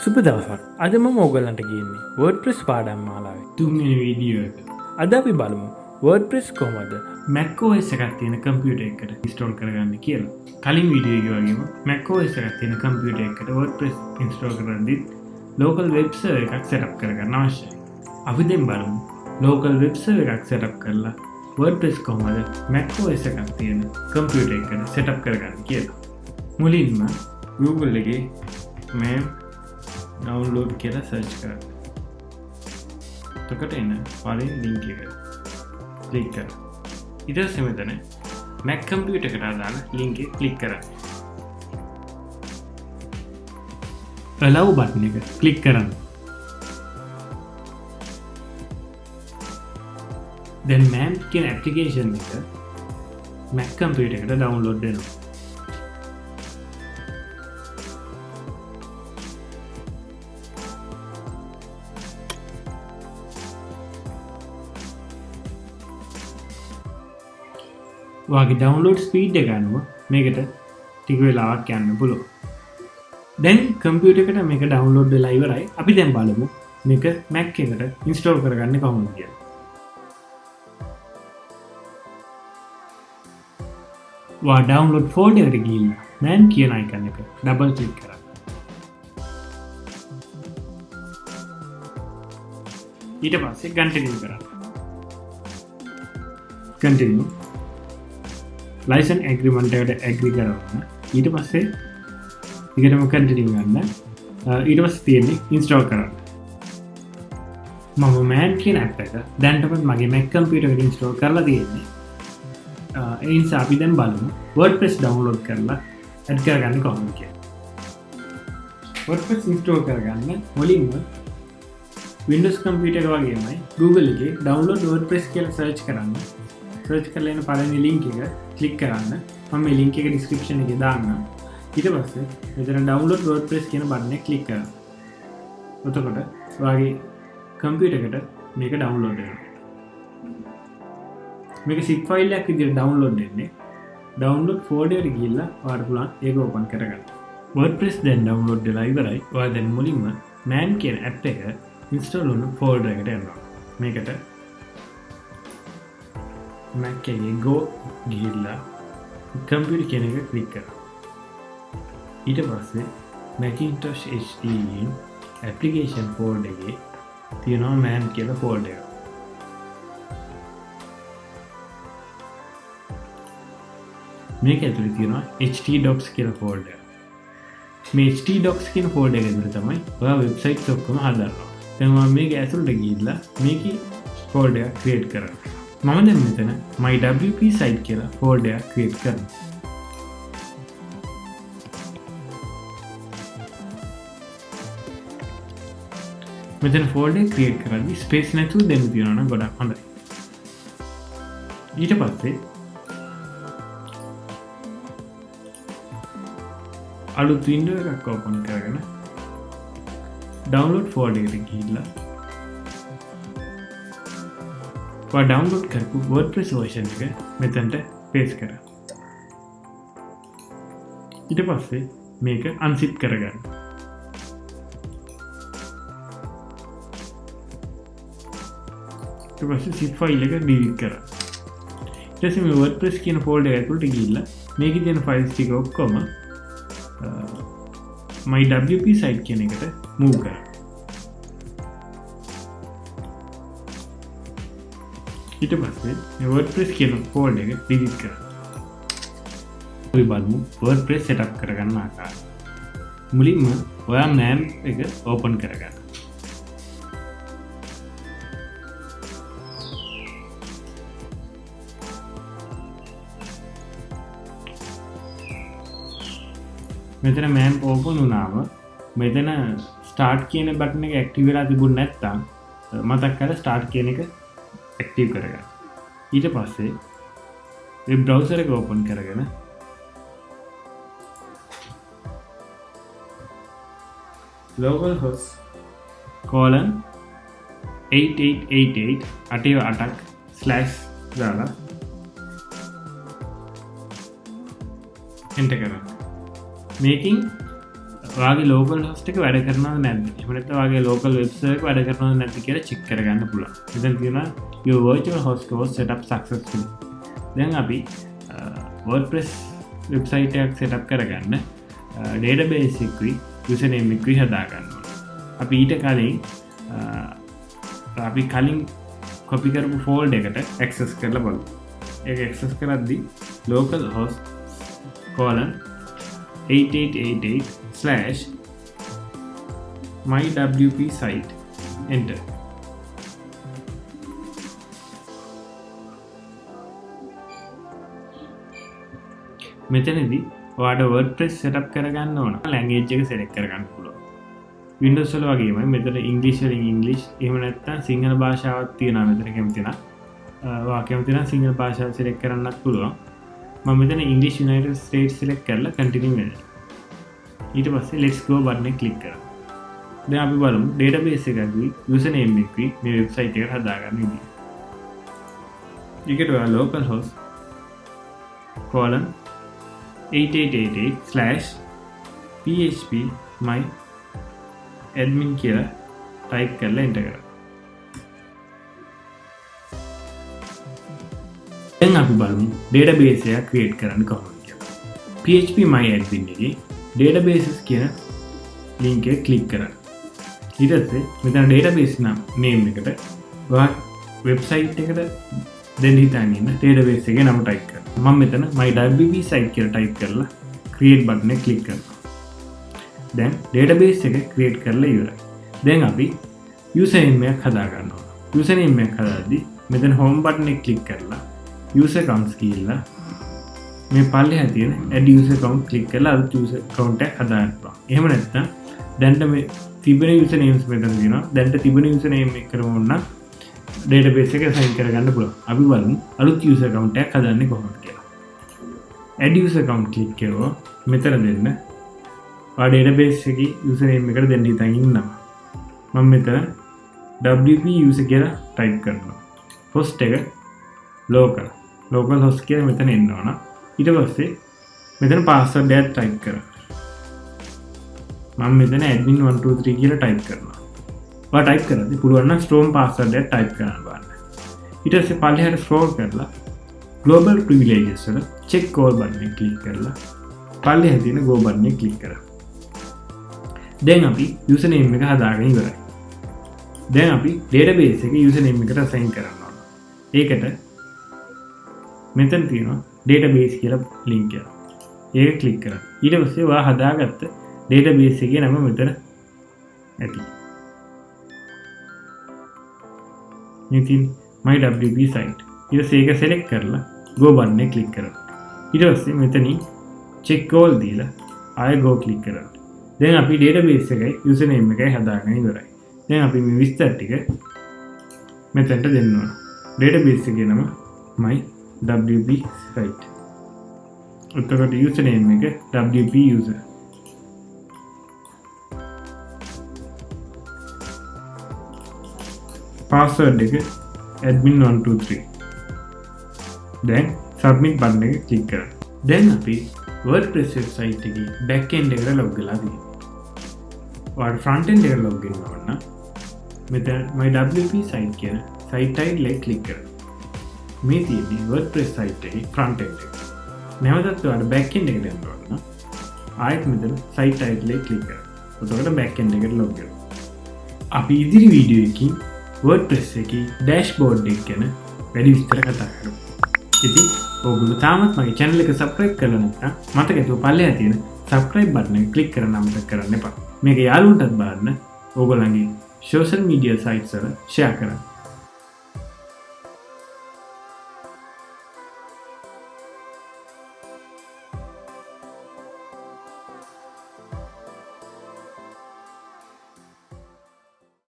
සුබ දවසක්. අද මම ඔයගලන්ට කියන්නේ WordPress පාඩම් මාලාවේ තුන්වෙනි වීඩියෝ එක. අද අපි බලමු WordPress කොහොමද Mac OS එකක් තියෙන කම්පියුටර් එකකට ඉන්ස්ටෝල් කරගන්න කියලා. කලින් වීඩියෝ එකේ වගේම Mac OS එකක් තියෙන කම්පියුටර් එකකට WordPress ඉන්ස්ටෝල් කරද්දී local web server එකක් setup කරගන්න අවශ්‍යයි. අපි දැන් බලමු local web server එකක් setup කරලා WordPress කොහොමද Mac OS එකක් තියෙන කම්පියුටර් එකකට setup කරගන්න කියලා. මුලින්ම Google එකේ මේ download කියලා search කරන්න. එතකොට එන පළවෙනි link එක click කරන්න. ඊට පස්සේ මෙතන Mac computer එකට අදාළ link එක click කරන්න. allow button එක click කරන්න. then man කියන application එක Mac computer එකට download වෙනවා. වාගේ ඩවුන්ලෝඩ් ස්පීඩ් එක අනුව මේකට ටික වෙලාවක් යන්න පුළුවන්. දැන් කම්පියුටර් එකට මේක ඩවුන්ලෝඩ් වෙලා ඉවරයි. අපි දැන් බලමු මේක Mac එකට ඉන්ස්ටෝල් කරගන්නේ කොහොමද කියලා. වා ඩවුන්ලෝඩ් ෆෝල්ඩර් එකට ගිහිල්ලා man කියන icon එක ඩබල් ක්ලික් කරන්න. ඊට පස්සේ continue කරන්න. continue license agreement එකට agree කරන්න. ඊට පස්සේ ඊටම continue ගන්න. ඊට පස්සේ තියෙන්නේ install කරන්න. මම man කියන app එක දැන්ටමත් මගේ Mac computer එකට install කරලා තියෙන්නේ. ඒ නිසා අපි දැන් බලමු WordPress download කරලා add කරගන්නේ කොහොමද කියලා. WordPress install කරගන්න මුලින්ම Windows computer එක වගේමයි Google එකේ download WordPress කියලා search කරන්න. search කරලා එන පළවෙනි link එක click කරන්න. මම මේ link එක description එකේ දාන්නම්. ඊට පස්සේ මෙතන download WordPress කියන button එක click කරන්න. එතකොට ඔයාගේ computer එකට මේක download වෙනවා. මේක zip file එකක් විදිහට download වෙන්නේ. download folder එකට ගිහිල්ලා ඔයාලට පුළුවන් ඒක open කරගන්න. WordPress දැන් download වෙලා ඉවරයි. ඔයා දැන් මුලින්ම man කියන app එක install වුණු folder එකට යනවා. මේකට Mac එකේ go ගිහිල්ලා computer කියන එක click කරන්න. ඊට පස්සේ Macintosh HD application folder එකේ තියෙනවා man කියලා folder එක. මේක ඇතුලේ තියෙනවා htdocs කියලා folder එක. මේ htdocs කියන folder එක ඇතුලේ තමයි ඔයා websites ඔක්කොම හදාගන්නවා. දැන් මම මේක ඇතුලට ගිහිල්ලා මේකේ folder එක create කරනවා. මම දැන් මෙතන my WP site කියලා folder එකක් create කරනවා. මෙතන folder එක create කරද්දී space නැතුව දෙන්න තියෙනවා නම් ගොඩක් හොඳයි. ඊට පස්සේ අලුත් window එකක් open කරගෙන download folder එකට ගිහිල්ලා download කරපු WordPress version එක මෙතනට paste කරන්න. ඊට පස්සේ මේක unzip කරගන්න. ඊට පස්සේ zip file එක delete කරන්න. ඊට පස්සේ මේ WordPress කියන folder එක ඇතුළට ගිහිල්ලා මේකේ තියෙන files ටික ඔක්කොම my WP site කියන එකට move කරන්න. ඊට පස්සේ මේ WordPress කියන folder එක delete කරන්න. අපි බලමු WordPress setup කරගන්න ආකාරය. මුලින්ම ඔයා man එක open කරගන්න. මෙතන man open වුණාම මෙතන start කියන button එක active වෙලා තිබුණ නැත්නම් මතක් කරලා start කියන එක active කරගන්න. ඊට පස්සේ web browser එක open කරගෙන localhost:8888 // enter කරන්න. මේකින් වාගේ ලෝකල් හොස්ට් එක වැඩ කරනවද නැද්ද? එහෙම නැත්නම් වාගේ ලෝකල් වෙබ් සර්වර් එක වැඩ කරනවද නැද්ද කියලා චෙක් කරගන්න පුළුවන්. මෙතන තියෙනවා your virtual host was set up successfully. දැන් අපි WordPress වෙබ්සයිට් එකක් setup කරගන්න database එකකුයි username එකකුයි හදා ගන්න ඕනේ. අපි ඊට කලින් copy කරපු folder එකට access කරලා බලමු. ඒක access කරද්දී localhost:8888/mywp site enter. මෙතනදී ඔයාලට WordPress setup කරගන්න ඕන language එක select කරගන්න පුළුවන්. Windows වල වගේම මෙතන English වලින් English එහෙම නැත්නම් සිංහල භාෂාවක් තියෙනවා මෙතන කැමති නම්. ඔයා කැමති නම් සිංහල භාෂාව select කරන්නත් පුළුවන්. මම මෙතන English United States select කරලා continue වෙනවා. ඊට පස්සේ let's go button එක click කරමු. දැන් අපි බලමු database එකකුයි username එකකුයි මේ website එකට හදාගන්න විදිහ. ඊකට ඔයා localhost:8888/phpMyAdmin කියලා type කරලා enter කරමු. දැන් අපි බලමු database එක create කරන්න කොහොමද කියලා. phpMyAdmin එකේ databases කියන link එක click කරන්න. ඊට පස්සේ මෙතන database name එකට ඔයා website එකට දෙන්න හිතාගෙන ඉන්න database එකේ නම type කරන්න. මම මෙතන mywp site කියලා type කරලා create button එක click කරනවා. දැන් database එක create කරලා ඉවරයි. දැන් අපි username එකක් හදා ගන්න ඕන. username එකක් හදාද්දී මෙතන home button එක click කරලා user accounts කියලා මේ පල්ලෙහා තියෙන add user account click කරලා අලුත් user account එකක් හදාගන්න පුළුවන්. එහෙම නැත්නම් දැන්ට මේ තිබෙන usernames මෙතන තියෙනවා. දැන්ට තිබෙන username එක කරමු නම් database එක assign කරගන්න පුළුවන්. අපි බලමු අලුත් user account එකක් හදන්නේ කොහොමද කියලා. add user account click කරුවා මෙතන දෙන්න. ඔයා database එකේ username එකට දෙන්න හිතන් ඉන්නවා. මම මෙතන wp user කියලා type කරනවා. host එක localhost කියලා මෙතන එන්න ඕන. ඊට පස්සේ මෙතන password එක type කරන්න. මම මෙතන admin123 කියලා type කරනවා. ඔයා type කරද්දී පුළුවන් නම් strong password එක type කරන්න බලන්න. ඊට පස්සේ පල්ලෙහාට scroll කරලා global privileges වල check all button එක click කරලා පල්ලෙහා තියෙන go button එක click කරන්න. දැන් අපි username එක හදාගෙන ඉවරයි. දැන් අපි database එකේ username එකට assign කරන්න ඕන. ඒකට මෙතන තියෙනවා database කියලා link එක. ඒක click කරන්න. ඊට පස්සේ ඔයා හදාගත්ත database එකේ නම මෙතන ඇති. මෙතින් mywp site. ඊට පස්සේ ඒක select කරලා go button එක click කරන්න. ඊට පස්සේ මෙතනින් check all දීලා ආයෙ go click කරන්න. දැන් අපි database එකයි username එකයි හදාගෙන ඉවරයි. දැන් අපි මේ විස්තර ටික මෙතනට දෙන්න ඕන. database එකේ නම mywp site. එතකොට username එක wp user. password එක admin123. දැන් submit button එක click කරන්න. දැන් අපි WordPress website එකේ back end එකට log වෙලා තියෙනවා. ඔයාලා front end එකට log වෙනවා නම් මෙතන mywp site කියන site title එක click කරන්න. මේ තියෙන්නේ WordPress site එකේ front end එක. නැවතත් ඔයාලා back end එකට යන්න ඕන නම් ආයෙත් මෙතන site title එක click කරන්න. එතකොට back end එකට log වෙනවා. අපි ඉදිරි වීඩියෝ එකකින් WordPress එකේ dashboard එක ගැන වැඩි විස්තර කතා කරමු. ඉතින් ඔයගොල්ලෝ තාමත් මගේ channel එක subscribe කරලා නැත්නම් මතක හිටව පල්ලෙහා තියෙන subscribe button එක click කරන්න අමතක කරන්න එපා. මේක යාළුවන්ටත් බලන්න ඕගොල්ලන්ගේ social media sites වල share කරන්න.